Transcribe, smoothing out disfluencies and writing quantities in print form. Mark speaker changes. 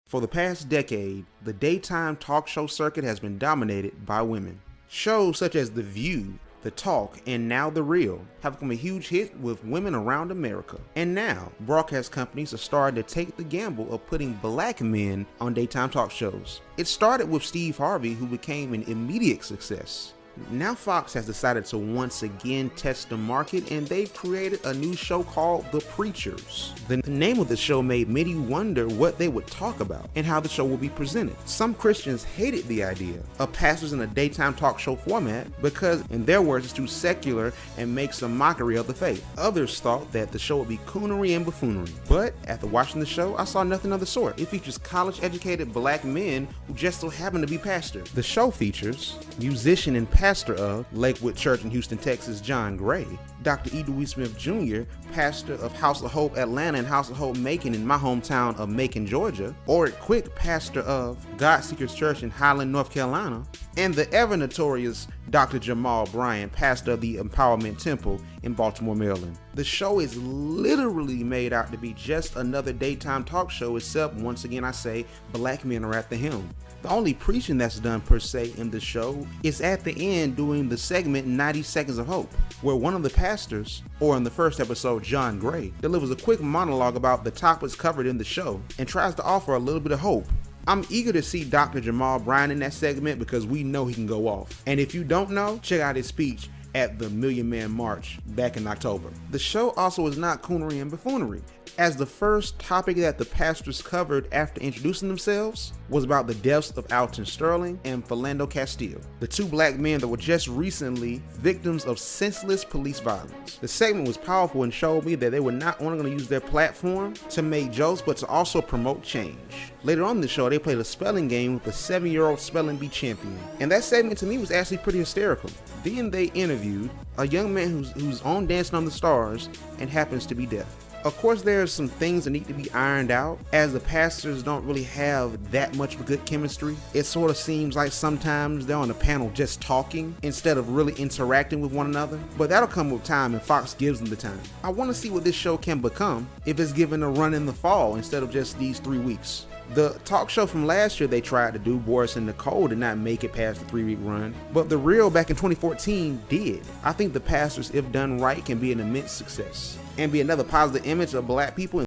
Speaker 1: For the past decade, the daytime talk show circuit has been dominated by women. Shows such as The View, The Talk, and now The Real have become a huge hit with women around America. And now, broadcast companies are starting to take the gamble of putting black men on daytime talk shows. It started with Steve Harvey, who became an immediate success. Now Fox has decided to once again test the market, and they've created a new show called The Preachers. The name of the show made many wonder what they would talk about and how the show will be presented. Some Christians hated the idea of pastors in a daytime talk show format because, in their words, it's too secular and makes a mockery of the faith. Others thought that the show would be coonery and buffoonery. But after watching the show, I saw nothing of the sort. It features college-educated black men who just so happen to be pastors. The show features musician and pastor of Lakewood Church in Houston, Texas, John Gray, Dr. E. Dewey Smith Jr., pastor of House of Hope Atlanta and House of Hope Macon in my hometown of Macon, Georgia, Oric Quick, pastor of God Seekers Church in Highland, North Carolina, and the ever notorious Dr. Jamal Bryant, pastor of the Empowerment Temple in Baltimore, Maryland. The show is literally made out to be just another daytime talk show, except, once again I say, black men are at the helm. The only preaching that's done per se in the show is at the end during the segment 90 Seconds of Hope, where one of the pastors, or in the first episode John Gray, delivers a quick monologue about the topics covered in the show and tries to offer a little bit of hope. I'm eager to see Dr. Jamal Bryant in that segment because we know he can go off. And if you don't know, check out his speech at the Million Man March back in October. The show also is not coonery and buffoonery, as the first topic that the pastors covered after introducing themselves was about the deaths of Alton Sterling and Philando Castile, the two black men that were just recently victims of senseless police violence. The segment was powerful and showed me that they were not only going to use their platform to make jokes, but to also promote change. Later on in the show, they played a spelling game with a 7-year-old spelling bee champion, and that segment to me was actually pretty hysterical. Then they interviewed a young man who's on Dancing on the Stars and happens to be deaf. Of course, there are some things that need to be ironed out, as the pastors don't really have that much of a good chemistry. It sort of seems like sometimes they're on the panel just talking instead of really interacting with one another, but that'll come with time and Fox gives them the time. I want to see what this show can become if it's given a run in the fall instead of just these 3 weeks. The talk show from last year they tried to do, Boris and Nicole, did not make it past the 3-week run, but The Real back in 2014 did. I think The Pastors, if done right, can be an immense success and be another positive image of black people